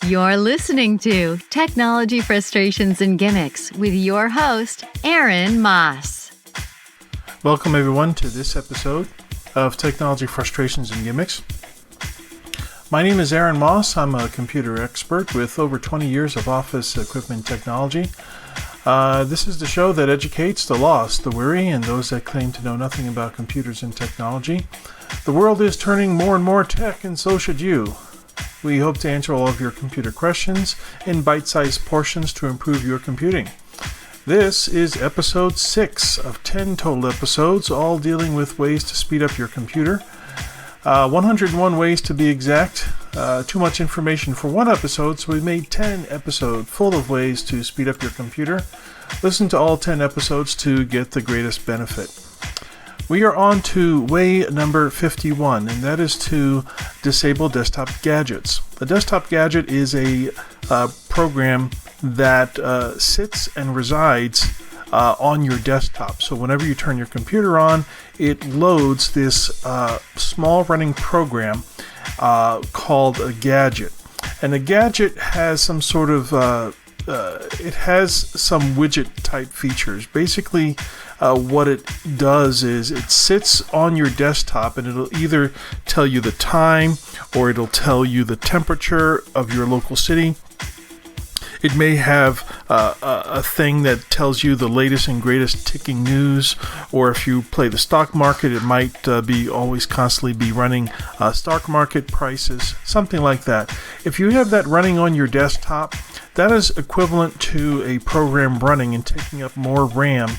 You're listening to Technology Frustrations and Gimmicks with your host, Aaron Moss. Welcome, everyone, to this episode of Technology Frustrations and Gimmicks. My name is Aaron Moss. I'm a computer expert with over 20 years of office equipment technology. This is the show that educates the lost, the weary, and those that claim to know nothing about computers and technology. The world is turning more and more tech, and so should you. We hope to answer all of your computer questions in bite-sized portions to improve your computing. This is episode 6 of 10 total episodes, all dealing with ways to speed up your computer. 101 ways to be exact. Too much information for one episode, so we made 10 episodes full of ways to speed up your computer. Listen to all 10 episodes to get the greatest benefit. We are on to way number 51, and that is to disable desktop gadgets. The desktop gadget is a program that sits and resides on your desktop. So whenever you turn your computer on, it loads this small running program called a gadget. And a gadget has some sort of it has some widget type features. Basically, what it does is it sits on your desktop and it'll either tell you the time or it'll tell you the temperature of your local city. It may have a thing that tells you the latest and greatest ticking news, or if you play the stock market, it might be always constantly be running stock market prices, something like that. If you have that running on your desktop, that is equivalent to a program running and taking up more RAM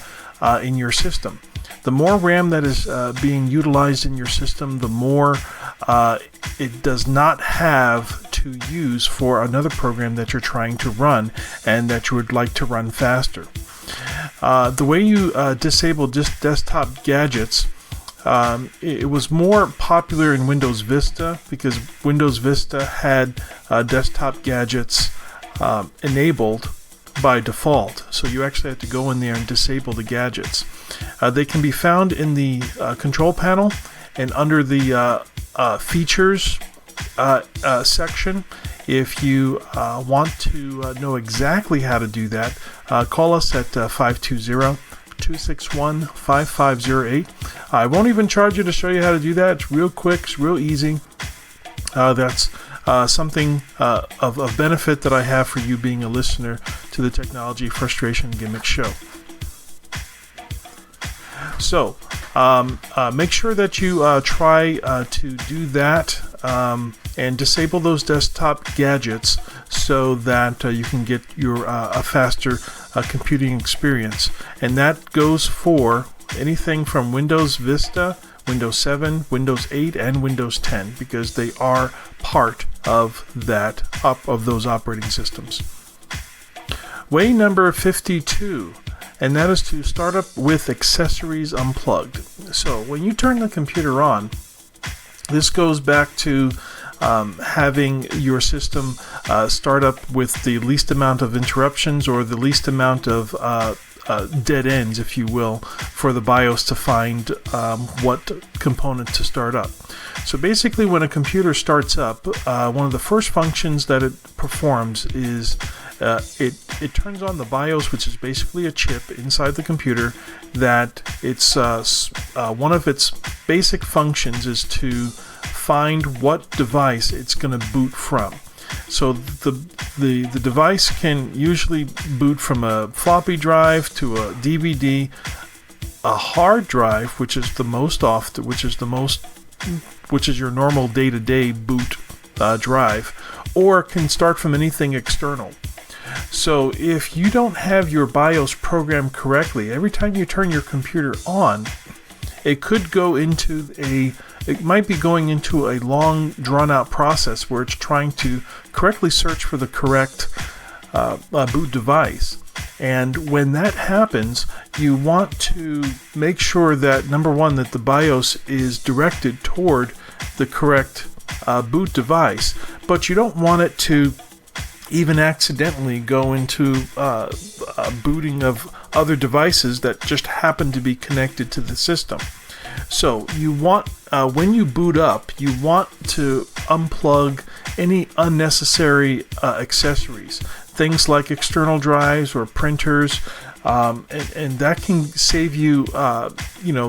in your system. The more RAM that is being utilized in your system, the more it does not have to use for another program that you're trying to run and that you would like to run faster. The way you disable desktop gadgets, it was more popular in Windows Vista because Windows Vista had desktop gadgets enabled by default, so you actually have to go in there and disable the gadgets. They can be found in the control panel and under the features section. If you want to know exactly how to do that, call us at 520-261-5508. I won't even charge you to show you how to do that. It's real quick, it's real easy. That's something of benefit that I have for you being a listener to the Technology Frustration Gimmick Show. So, make sure that you try to do that and disable those desktop gadgets so that you can get your a faster computing experience. And that goes for anything from Windows Vista, Windows 7, Windows 8, and Windows 10, because they are part of those operating systems. Way number 52, and that is to start up with accessories unplugged. So when you turn the computer on, this goes back to having your system start up with the least amount of interruptions or the least amount of dead ends, if you will, for the BIOS to find what component to start up. So basically, when a computer starts up, one of the first functions that it performs is it turns on the BIOS, which is basically a chip inside the computer. That it's one of its basic functions is to find what device it's going to boot from. So the device can usually boot from a floppy drive to a DVD, a hard drive, which is your normal day-to-day boot drive, or can start from anything external. So if you don't have your BIOS programmed correctly, every time you turn your computer on, it might be going into a long, drawn-out process where it's trying to correctly search for the correct boot device. And when that happens, you want to make sure that, number one, that the BIOS is directed toward the correct boot device, but you don't want it to even accidentally go into booting of other devices that just happen to be connected to the system. So you want, when you boot up, you want to unplug any unnecessary accessories, things like external drives or printers, and that can save you,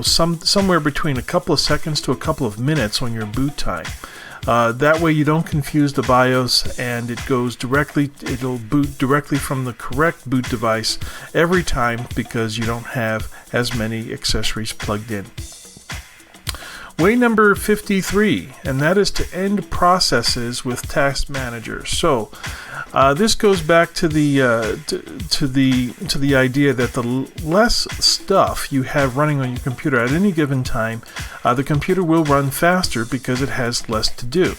somewhere between a couple of seconds to a couple of minutes on your boot time. That way you don't confuse the BIOS, and it'll boot directly from the correct boot device every time because you don't have as many accessories plugged in. Way number 53, and that is to end processes with Task Manager. So this goes back to the idea that the less stuff you have running on your computer at any given time, the computer will run faster because it has less to do.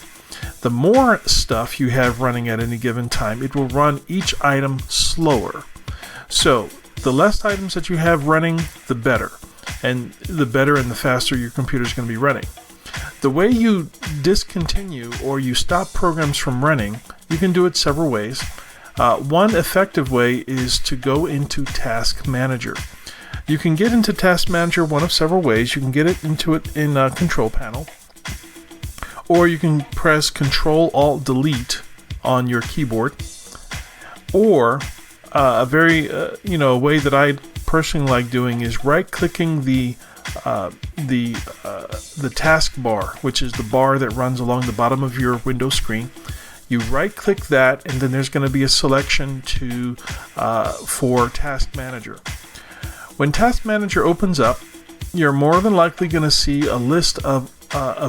The more stuff you have running at any given time, it will run each item slower. So the less items that you have running, the better. And the better and the faster your computer is going to be running. The way you discontinue or you stop programs from running, you can do it several ways. One effective way is to go into Task Manager. You can get into Task Manager one of several ways. You can get into it in Control Panel, or you can press Control-Alt-Delete on your keyboard, or a way that I personally like doing is right-clicking the taskbar, which is the bar that runs along the bottom of your Windows screen. You right-click that, and then there's going to be a selection for Task Manager. When Task Manager opens up, you're more than likely going to see a list of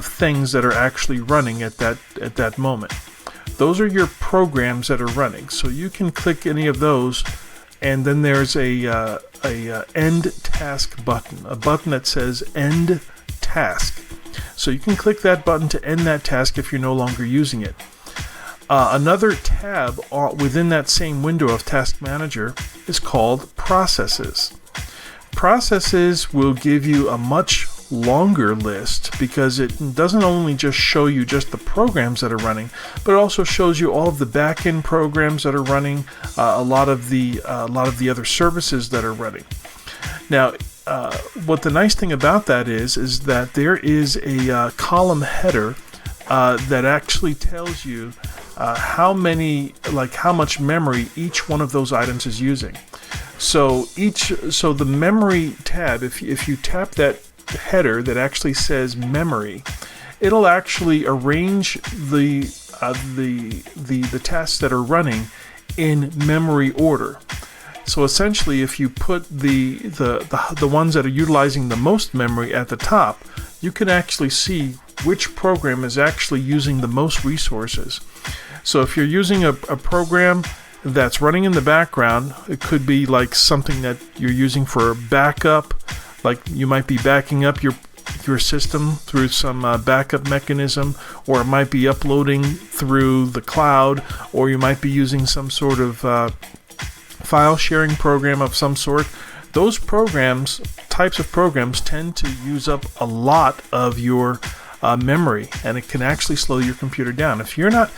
things that are actually running at that moment. Those are your programs that are running, so you can click any of those. And then there's a End Task button, a button that says End Task. So you can click that button to end that task if you're no longer using it. Another tab within that same window of Task Manager is called Processes. Processes will give you a much longer list because it doesn't only just show you just the programs that are running, but it also shows you all of the back-end programs that are running, a lot of the other services that are running. Now, what the nice thing about that is that there is a column header that actually tells you how much memory each one of those items is using. So the memory tab, if you tap that header that actually says memory, it'll actually arrange the tasks that are running in memory order. So essentially, if you put the ones that are utilizing the most memory at the top, you can actually see which program is actually using the most resources. So if you're using a program that's running in the background, it could be like something that you're using for backup, like you might be backing up your system through some backup mechanism, or it might be uploading through the cloud, or you might be using some sort of file sharing program of some sort. Those types of programs tend to use up a lot of your memory, and it can actually slow your computer down. If you're not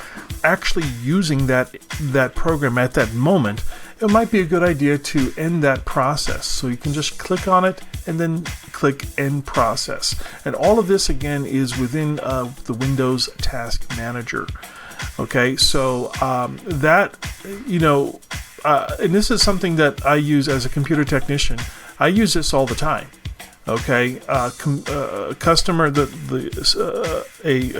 actually using that program at that moment, it might be a good idea to end that process. So you can just click on it and then click End Process. And all of this again is within the Windows Task Manager. Okay, so and this is something that I use as a computer technician. I use this all the time. Okay, a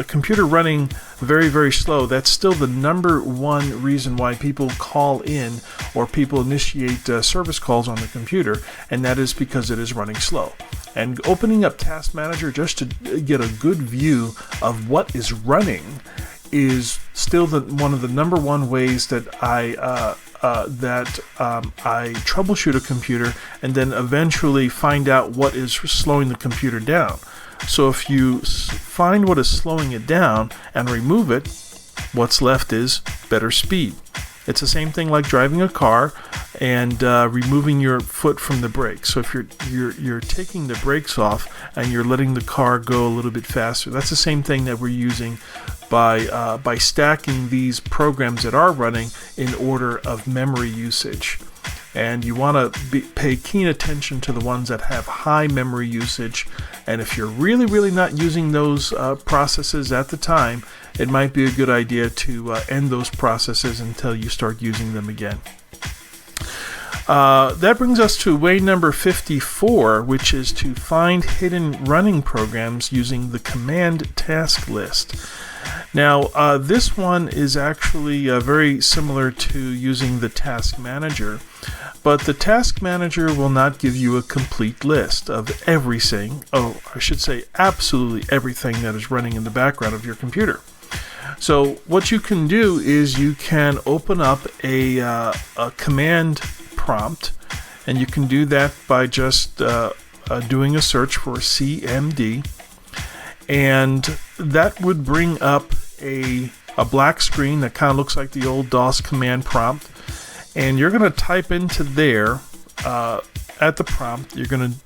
computer running very, very slow, that's still the number one reason why people call in or people initiate service calls on the computer, and that is because it is running slow. And opening up Task Manager just to get a good view of what is running is still one of the number one ways that I troubleshoot a computer and then eventually find out what is slowing the computer down. So if you find what is slowing it down and remove it, what's left is better speed. It's the same thing like driving a car and removing your foot from the brake. So if you're taking the brakes off and you're letting the car go a little bit faster, that's the same thing that we're using by stacking these programs that are running in order of memory usage. And you want to pay keen attention to the ones that have high memory usage. And if you're really, really not using those processes at the time, it might be a good idea to end those processes until you start using them again. That brings us to way number 54, which is to find hidden running programs using the command task list. Now, this one is actually very similar to using the task manager, but the task manager will not give you a complete list of everything, absolutely everything that is running in the background of your computer. So what you can do is you can open up a command prompt, and you can do that by just doing a search for CMD, and that would bring up a black screen that kind of looks like the old DOS command prompt, and you're going to type into there at the prompt, you're going to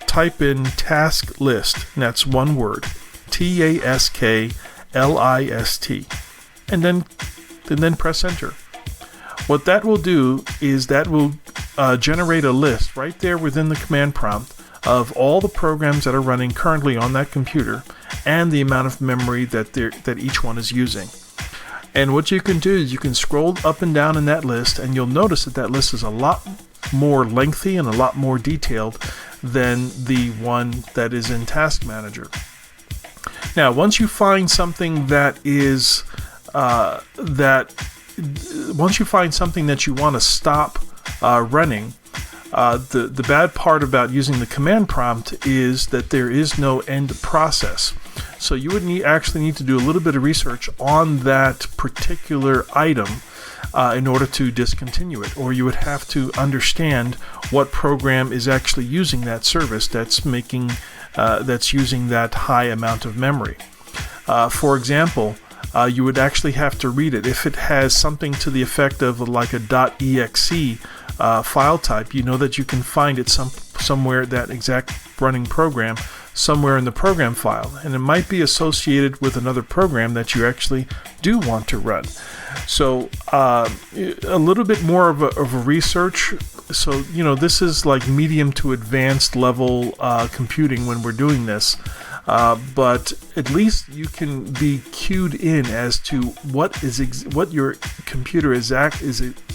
type in task list, and that's one word, TASKLIST, and then press enter. What that will do is that will generate a list right there within the command prompt of all the programs that are running currently on that computer and the amount of memory that each one is using. And what you can do is you can scroll up and down in that list, and you'll notice that list is a lot more lengthy and a lot more detailed than the one that is in Task Manager. Now, once you find something that you want to stop running, the bad part about using the command prompt is that there is no end process. So you would actually need to do a little bit of research on that particular item in order to discontinue it, or you would have to understand what program is actually using that service that's using that high amount of memory. For example, you would actually have to read it. If it has something to the effect of like a .exe file type, you know that you can find it somewhere, that exact running program, somewhere in the program file, and it might be associated with another program that you actually do want to run. So a little bit more of a research. So this is like medium to advanced level computing when we're doing this. But at least you can be cued in as to what your computer is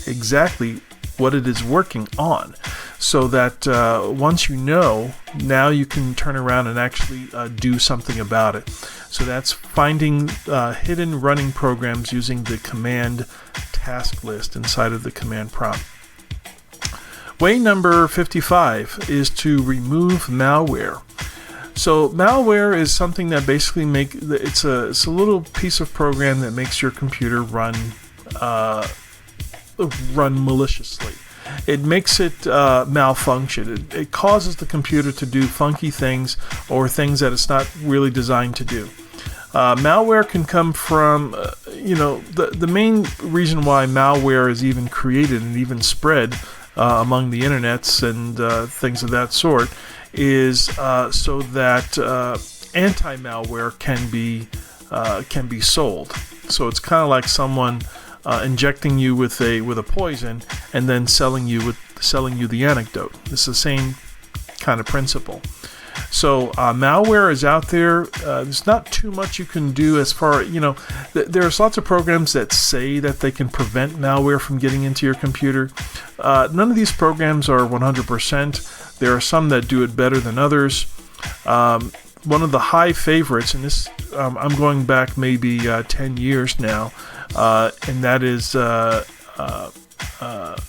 exactly what it is working on, so that once you know, now you can turn around and actually do something about it. So that's finding hidden running programs using the command task list inside of the command prompt. Way number 55 is to remove malware. So malware is something that basically it's a little piece of program that makes your computer run maliciously. It makes it malfunction. It causes the computer to do funky things or things that it's not really designed to do. Malware can come from, the main reason why malware is even created and even spread among the internets and things of that sort is so that anti-malware can be sold. So it's kind of like someone injecting you with a poison and then selling you the antidote. It's the same kind of principle. So malware is out there. There's not too much you can do as far, there's lots of programs that say that they can prevent malware from getting into your computer. None of these programs are 100%. There are some that do it better than others. One of the high favorites, and this I'm going back maybe 10 years now, and that is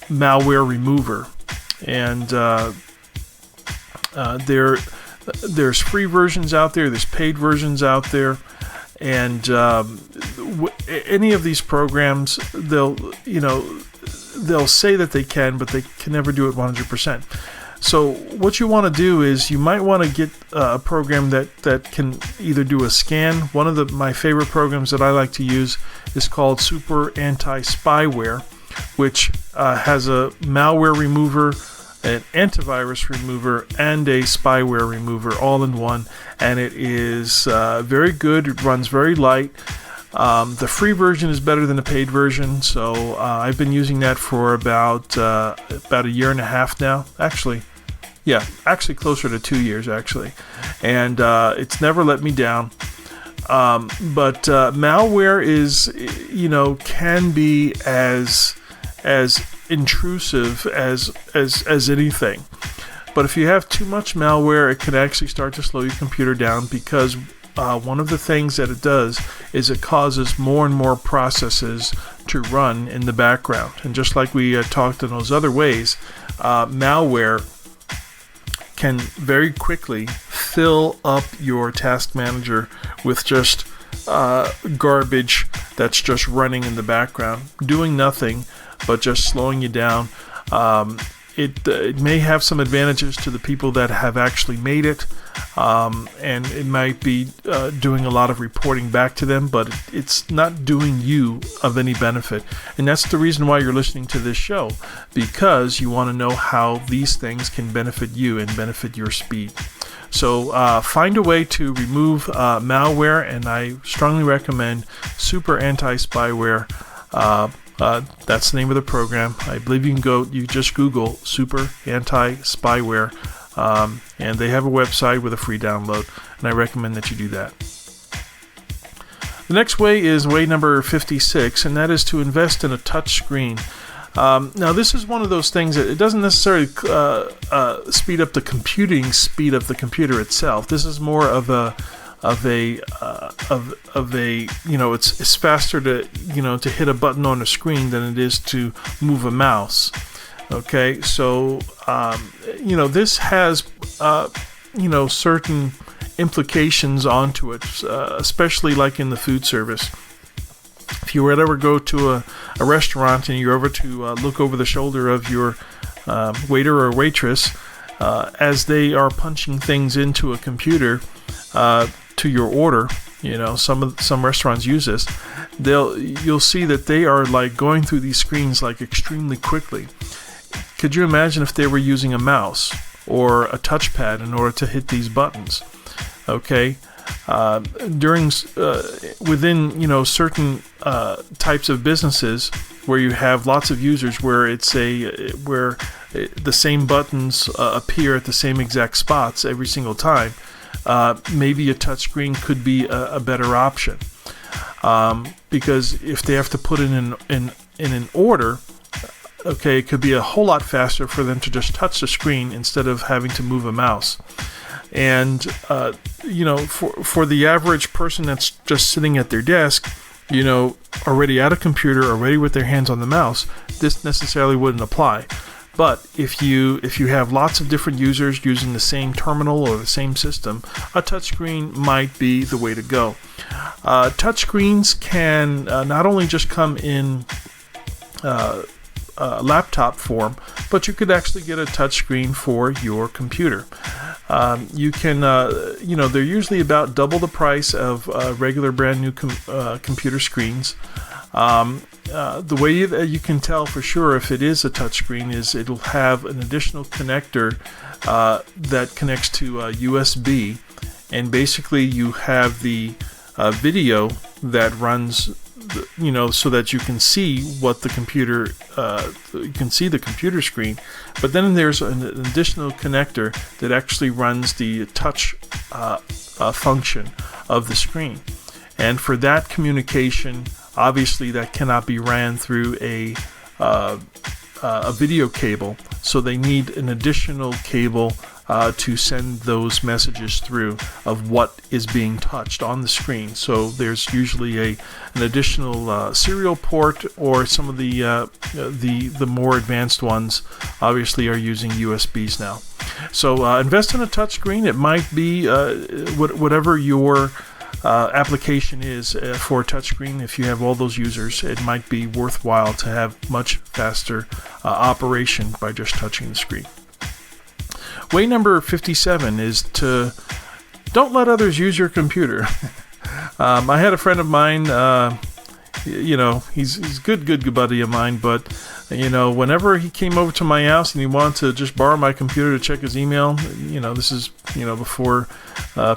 Malware Remover. And there's free versions out there, there's paid versions out there, and any of these programs, they'll say that they can, but they can never do it 100%. So what you want to do is you might want to get a program that can either do a scan. One of my favorite programs that I like to use is called Super Anti-Spyware, which has a malware remover, an antivirus remover, and a spyware remover all in one, and it is very good. It runs very light. The free version is better than the paid version, so I've been using that for about a year and a half now. Actually closer to 2 years actually, and it's never let me down. But malware is, can be as intrusive as anything. But if you have too much malware, it can actually start to slow your computer down, because one of the things that it does is it causes more and more processes to run in the background. And just like we talked in those other ways, malware can very quickly fill up your task manager with just garbage that's just running in the background, doing nothing but just slowing you down. It may have some advantages to the people that have actually made it, and it might be doing a lot of reporting back to them, but it's not doing you of any benefit. And that's the reason why you're listening to this show, because you want to know how these things can benefit you and benefit your speed. So find a way to remove malware, and I strongly recommend Super Anti-Spyware. That's the name of the program. I believe you just Google Super Anti-Spyware, and they have a website with a free download, and I recommend that you do that. The next way is way number 56, and that is to invest in a touch screen. Now, this is one of those things that it doesn't necessarily speed up the computing speed of the computer itself. This is more of a it's faster to hit a button on a screen than it is to move a mouse. Okay, so this has certain implications onto it, especially like in the food service. If you were to ever go to a restaurant and you're over to look over the shoulder of your waiter or waitress as they are punching things into a computer to your order, some restaurants use this. You'll see that they are like going through these screens like extremely quickly. Could you imagine if they were using a mouse or a touchpad in order to hit these buttons? Okay, within certain types of businesses where you have lots of users, where where the same buttons appear at the same exact spots every single time. Maybe a touchscreen could be a better option, because if they have to put in an order, okay, it could be a whole lot faster for them to just touch the screen instead of having to move a mouse. And for the average person that's just sitting at their desk, already at a computer, already with their hands on the mouse, this necessarily wouldn't apply. But if you have lots of different users using the same terminal or the same system, a touchscreen might be the way to go. Touchscreens can not only just come in laptop form, but you could actually get a touchscreen for your computer. You can, they're usually about double the price of regular brand new computer screens. The way that you can tell for sure if it is a touchscreen is it'll have an additional connector that connects to USB, and basically you have the video that runs, so that you can see what the computer, you can see the computer screen. But then there's an additional connector that actually runs the touch function of the screen, and for that communication, obviously that cannot be ran through a video cable, so they need an additional cable to send those messages through of what is being touched on the screen. So there's usually an additional serial port, or some of the more advanced ones obviously are using USBs now. So invest in a touchscreen. It might be whatever your application is for a touchscreen. If you have all those users, it might be worthwhile to have much faster operation by just touching the screen. Way number 57 is to don't let others use your computer. I had a friend of mine, he's good buddy of mine, but whenever he came over to my house and he wanted to just borrow my computer to check his email, this is before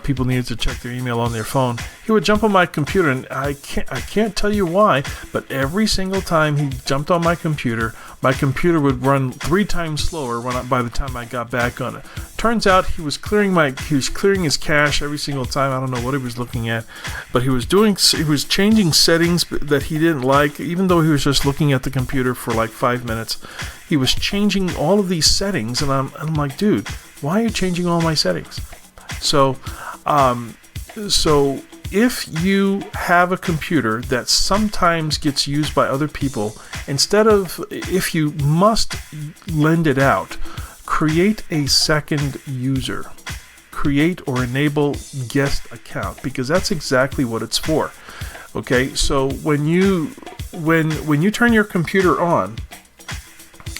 people needed to check their email on their phone, he would jump on my computer, and I can't tell you why, but every single time he jumped on my computer would run 3 times slower by the time I got back on it. Turns out he was clearing his cache every single time. I don't know what he was looking at, but he was changing settings that he didn't like, even though he was just looking at the computer for like 5 minutes. He was changing all of these settings, and I'm like, dude, why are you changing all my settings? So if you have a computer that sometimes gets used by other people, if you must lend it out, create a second user. Create or enable guest account, because that's exactly what it's for. Okay, so when you turn your computer on,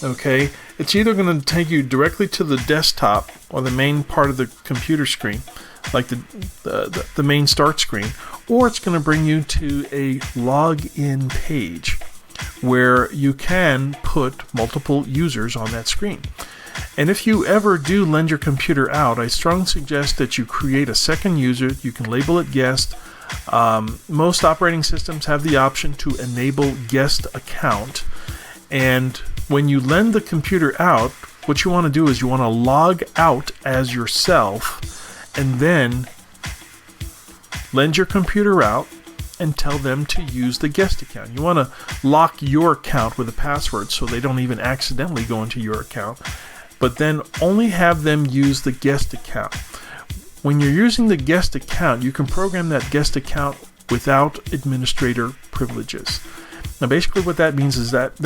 okay, it's either going to take you directly to the desktop or the main part of the computer screen, like the main start screen, or it's going to bring you to a login page where you can put multiple users on that screen. And if you ever do lend your computer out, I strongly suggest that you create a second user. You can label it guest. Most operating systems have the option to enable guest account. And when you lend the computer out, what you want to do is you want to log out as yourself and then lend your computer out and tell them to use the guest account. You want to lock your account with a password so they don't even accidentally go into your account, but then only have them use the guest account. When you're using the guest account, you can program that guest account without administrator privileges. Now, basically what that means is that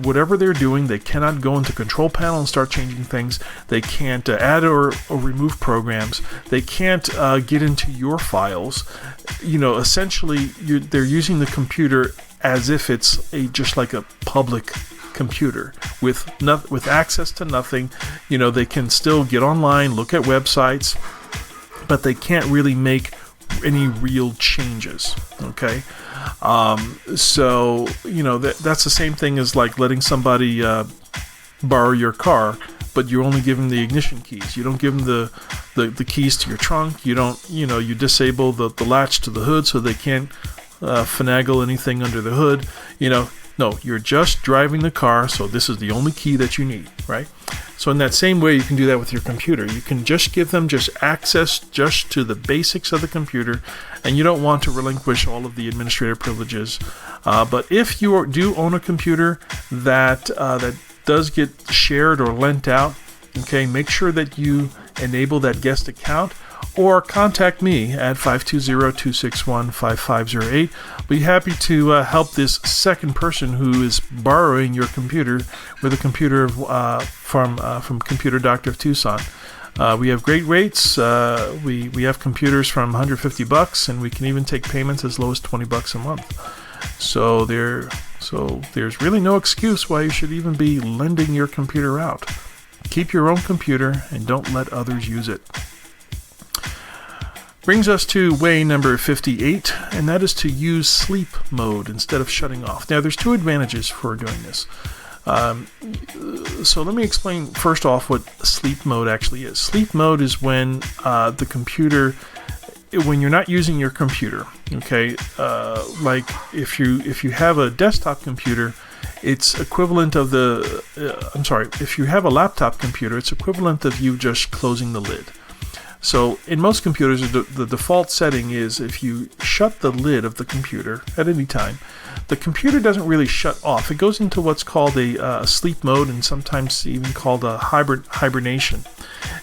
whatever they're doing, they cannot go into control panel and start changing things. They can't add or remove programs. They can't get into your files. Essentially, they're using the computer as if it's just like a public computer with access to nothing. They can still get online, look at websites, but they can't really make any real changes. Okay. So that's the same thing as like letting somebody borrow your car, but you only give them the ignition keys. You don't give them the keys to your trunk. You don't, you disable the latch to the hood so they can't finagle anything under the hood. No, you're just driving the car, so this is the only key that you need, right? So in that same way, you can do that with your computer. You can just give them access just to the basics of the computer, and you don't want to relinquish all of the administrator privileges. But if you do own a computer that does get shared or lent out, okay, make sure that you enable that guest account, or contact me at 520-261-5508. Be happy to help this second person who is borrowing your computer with a computer from Computer Doctor of Tucson. We have great rates. We have computers from $150, and we can even take payments as low as $20 a month. So there's really no excuse why you should even be lending your computer out. Keep your own computer and don't let others use it. Brings us to way number 58, and that is to use sleep mode instead of shutting off. Now, there's 2 advantages for doing this. So let me explain first off what sleep mode actually is. Sleep mode is when the computer, when you're not using your computer, okay? Like if you have a desktop computer, it's equivalent of if you have a laptop computer, it's equivalent of you just closing the lid. So in most computers, the default setting is if you shut the lid of the computer at any time, the computer doesn't really shut off. It goes into what's called a sleep mode, and sometimes even called a hibernation.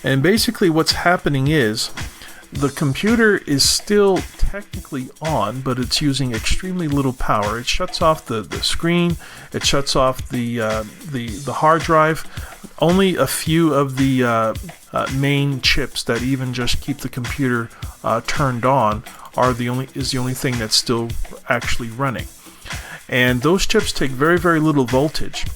And basically what's happening is the computer is still technically on, but it's using extremely little power. It shuts off the screen. It shuts off the hard drive. Only a few of the main chips that even just keep the computer turned on is the only thing that's still actually running. And those chips take very, very little voltage.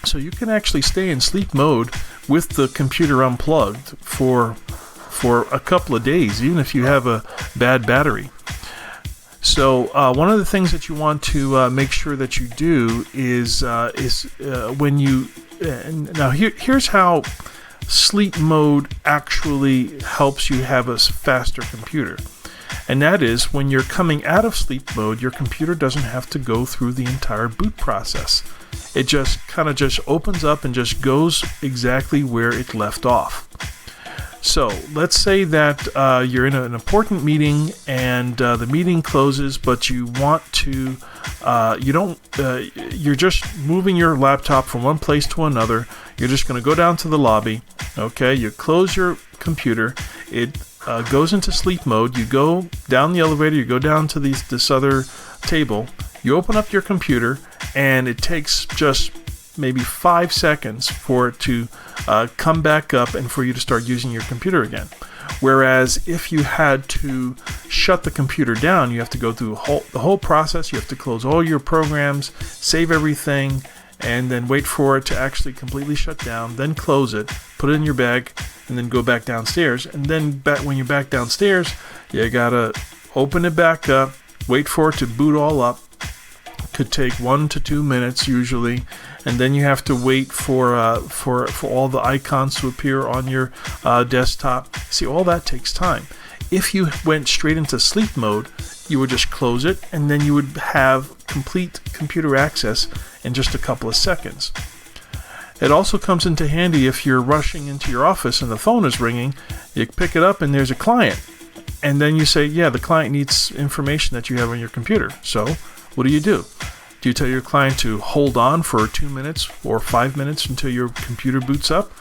So you can actually stay in sleep mode with the computer unplugged for a couple of days, even if you have a bad battery. So one of the things that you want to make sure that you do is when you now here's how sleep mode actually helps you have a faster computer. And that is, when you're coming out of sleep mode, your computer doesn't have to go through the entire boot process. It just kind of just opens up and just goes exactly where it left off. So let's say that you're in an important meeting and the meeting closes, but you want to, you're just moving your laptop from one place to another. You're just going to go down to the lobby. Okay, you close your computer. It goes into sleep mode. You go down the elevator. You go down to this other table. You open up your computer, and it takes just maybe 5 seconds for it to come back up and for you to start using your computer again. Whereas if you had to shut the computer down, you have to go through the whole process. You have to close all your programs, save everything, and then wait for it to actually completely shut down, then close it, put it in your bag, and then go back downstairs. And then when you're back downstairs, you gotta open it back up, wait for it to boot all up. Could take 1 to 2 minutes usually, and then you have to wait for all the icons to appear on your desktop. See, all that takes time. If you went straight into sleep mode, you would just close it, and then you would have complete computer access in just a couple of seconds. It also comes into handy if you're rushing into your office and the phone is ringing. You pick it up and there's a client, and then you say, yeah, the client needs information that you have on your computer. So what do? Do you tell your client to hold on for 2 minutes or 5 minutes until your computer boots up?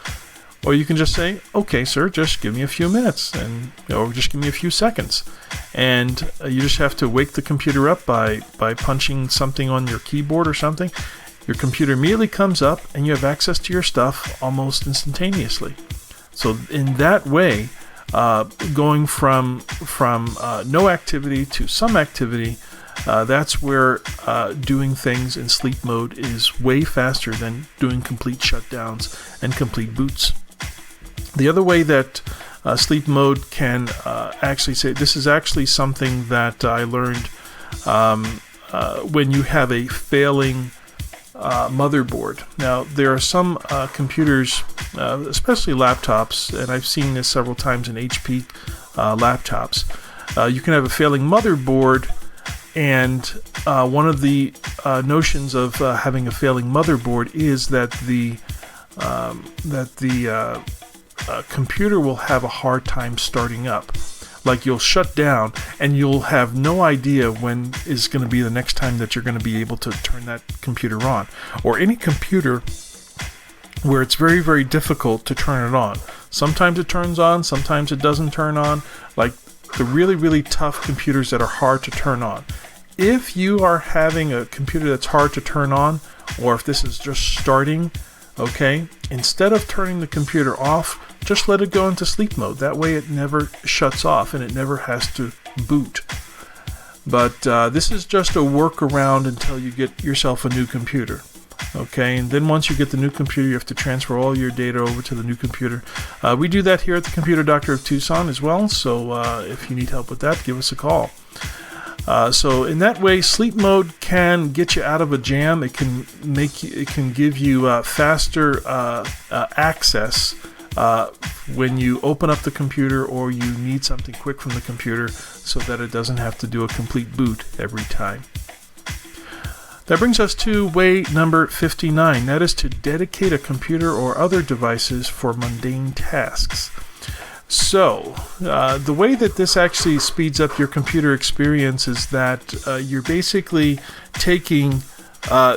Or you can just say, okay, sir, just give me a few minutes, or just give me a few seconds. And you just have to wake the computer up by punching something on your keyboard or something. Your computer immediately comes up and you have access to your stuff almost instantaneously. So in that way, going from no activity to some activity, that's where doing things in sleep mode is way faster than doing complete shutdowns and complete boots. The other way that sleep mode can actually say, this is actually something that I learned when you have a failing motherboard. Now, there are some computers, especially laptops, and I've seen this several times in HP laptops. You can have a failing motherboard. And one of the notions of having a failing motherboard is that the computer will have a hard time starting up. Like, you'll shut down and you'll have no idea when is going to be the next time that you're going to be able to turn that computer on. Or any computer where it's very, very difficult to turn it on. Sometimes it turns on, sometimes it doesn't turn on. Like the really, really tough computers that are hard to turn on. If you are having a computer that's hard to turn on, or if this is just starting, okay, instead of turning the computer off, just let it go into sleep mode. That way it never shuts off and it never has to boot. But this is just a workaround until you get yourself a new computer. Okay, and then once you get the new computer, you have to transfer all your data over to the new computer. We do that here at the Computer Doctor of Tucson as well, so if you need help with that, give us a call. So in that way, sleep mode can get you out of a jam. It can give you faster access when you open up the computer or you need something quick from the computer, so that it doesn't have to do a complete boot every time. That brings us to way number 59. That is to dedicate a computer or other devices for mundane tasks. So, the way that this actually speeds up your computer experience is that you're basically taking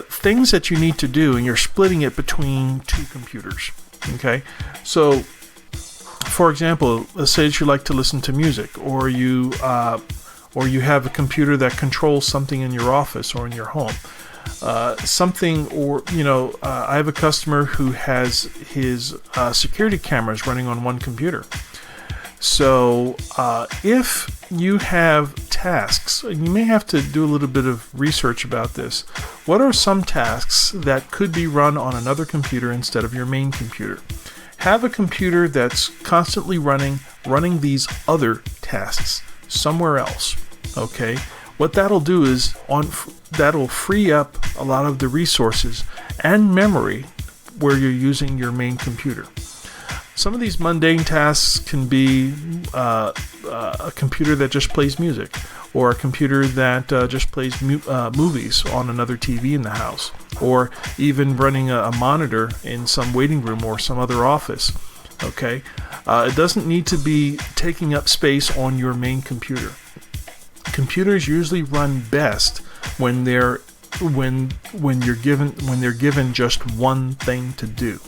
things that you need to do and you're splitting it between two computers. Okay? So, for example, let's say that you like to listen to music, or you have a computer that controls something in your office or in your home. I have a customer who has his security cameras running on one computer. So if you have tasks, and you may have to do a little bit of research about this, what are some tasks that could be run on another computer instead of your main computer? Have a computer that's constantly running these other tasks somewhere else. Okay? What that'll do is that'll free up a lot of the resources and memory where you're using your main computer. Some of these mundane tasks can be a computer that just plays music, or a computer that just plays movies on another TV in the house, or even running a monitor in some waiting room or some other office. Okay, it doesn't need to be taking up space on your main computer. Computers usually run best when they're given just one thing to do.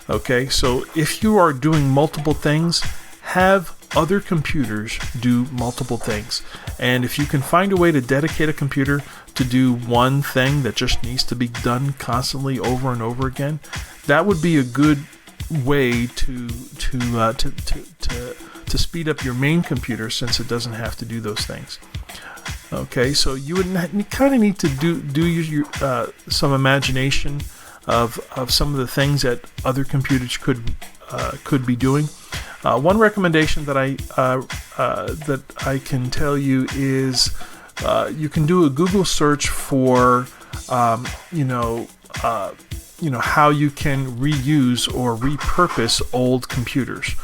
Okay, so if you are doing multiple things, have other computers do multiple things. And if you can find a way to dedicate a computer to do one thing that just needs to be done constantly over and over again, that would be a good way to speed up your main computer, since it doesn't have to do those things. Okay, so you would kind of need to do some imagination of some of the things that other computers could be doing. One recommendation that I can tell you is you can do a Google search for how you can reuse or repurpose old computers,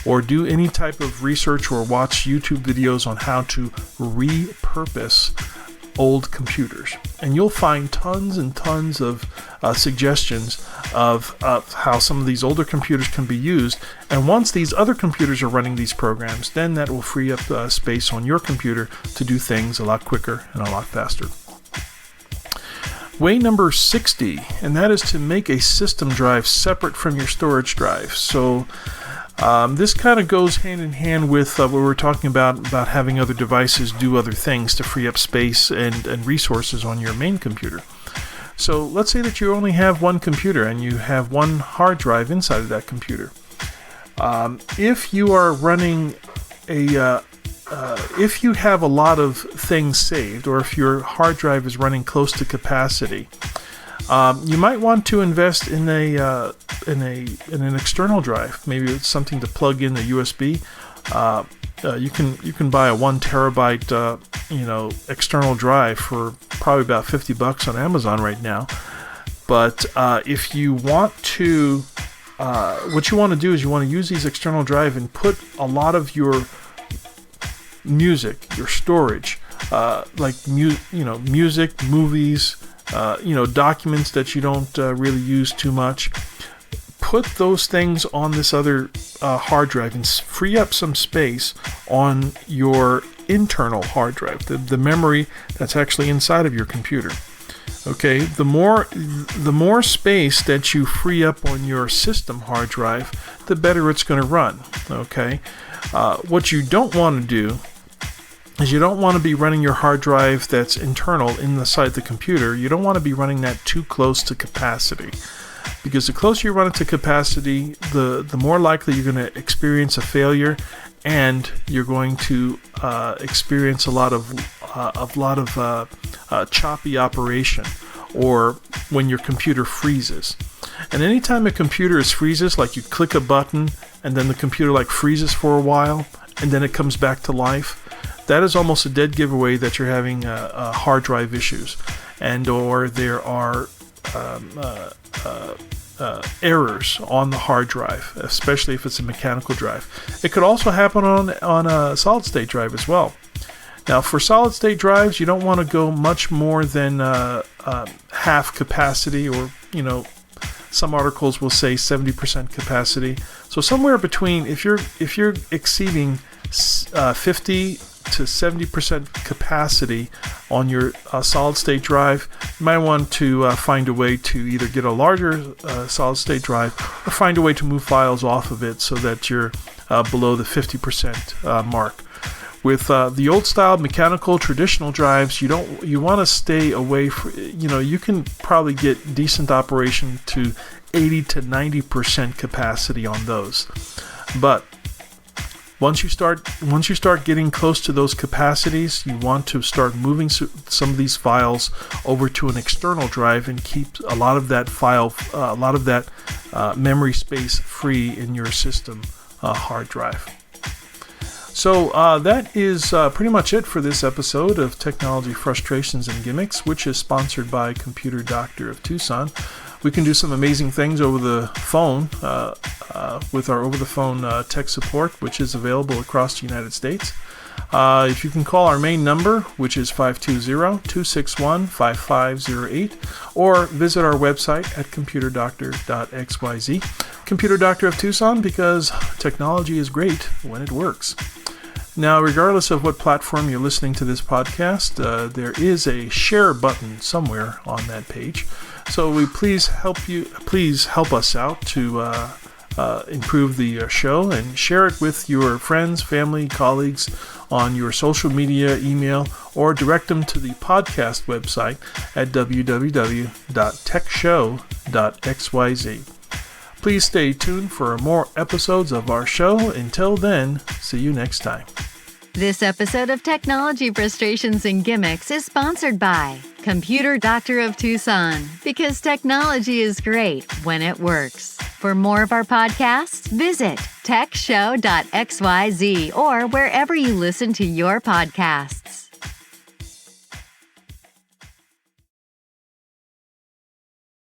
or do any type of research or watch YouTube videos on how to repurpose old computers, and you'll find tons and tons of suggestions of how some of these older computers can be used. And once these other computers are running these programs, then that will free up space on your computer to do things a lot quicker and a lot faster. Way number 60, and that is to make a system drive separate from your storage drive. So this kind of goes hand in hand with what we were talking about having other devices do other things to free up space and resources on your main computer. So let's say that you only have one computer and you have one hard drive inside of that computer. If you are running if you have a lot of things saved, or if your hard drive is running close to capacity, you might want to invest in an external drive. Maybe it's something to plug in the USB. You can buy a 1 terabyte external drive for probably about $50 on Amazon right now. But if you want to, what you want to do is you want to use these external drive and put a lot of your music, your storage, like music, movies, documents that you don't really use too much. Put those things on this other hard drive and free up some space on your internal hard drive, the memory that's actually inside of your computer. Okay, the more space that you free up on your system hard drive, the better it's going to run. Okay, what you don't want to do is you don't want to be running your hard drive that's internal inside the computer. You don't want to be running that too close to capacity, because the closer you run it to capacity, the more likely you're going to experience a failure, and you're going to experience a lot of choppy operation, or when your computer freezes. And anytime a computer freezes, like you click a button and then the computer like freezes for a while and then it comes back to life, that is almost a dead giveaway that you're having hard drive issues, and or there are errors on the hard drive, especially if it's a mechanical drive. It could also happen on a solid state drive as well. Now, for solid state drives, you don't want to go much more than half capacity, or some articles will say 70% capacity. So somewhere between, if you're exceeding 50 to 70% capacity on your solid state drive, you might want to find a way to either get a larger solid state drive, or find a way to move files off of it so that you're below the 50% mark. With the old style mechanical traditional drives, you want to stay away from, you can probably get decent operation to 80 to 90% capacity on those. But once you start getting close to those capacities, you want to start moving some of these files over to an external drive and keep a lot of that memory space free in your system hard drive. So that is pretty much it for this episode of Technology Frustrations and Gimmicks, which is sponsored by Computer Doctor of Tucson. We can do some amazing things over the phone with our over-the-phone tech support, which is available across the United States. If you can call our main number, which is 520-261-5508, or visit our website at computerdoctor.xyz. Computer Doctor of Tucson, because technology is great when it works. Now, regardless of what platform you're listening to this podcast, there is a share button somewhere on that page. So please help us out to improve the show, and share it with your friends, family, colleagues on your social media, email, or direct them to the podcast website at www.techshow.xyz. Please stay tuned for more episodes of our show. Until then, see you next time. This episode of Technology Frustrations and Gimmicks is sponsored by Computer Doctor of Tucson, because technology is great when it works. For more of our podcasts, visit techshow.xyz or wherever you listen to your podcasts.